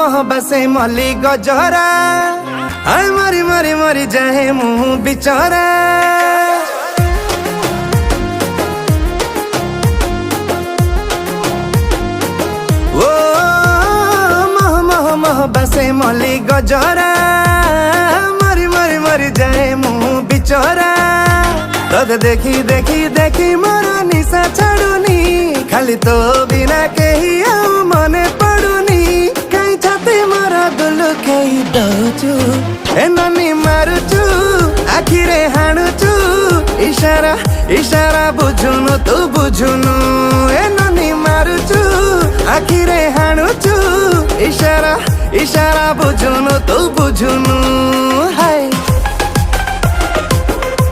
मह बसे मली गजरा हाय मरी मरी मरी जाए मुँह बिचरा। ओ मह मह मह बसे मली गजरा मरी मरी मरी जाए मुँह बिचरा। तोते देखी देखी देखी मोर निशा छाड़ुनी खाली तो बिना कही आउ मने पड़ुनी कहीं छाती मोर दुलु कही दौचु ए ननी मारुचु आखिरे हाणुचु इशारा इशारा बुझुनु तू बुझुनु ए ननी मारुचु आखिरे हाणुचु इशारा इशारा बुझुनु तू बुझुनु हाय।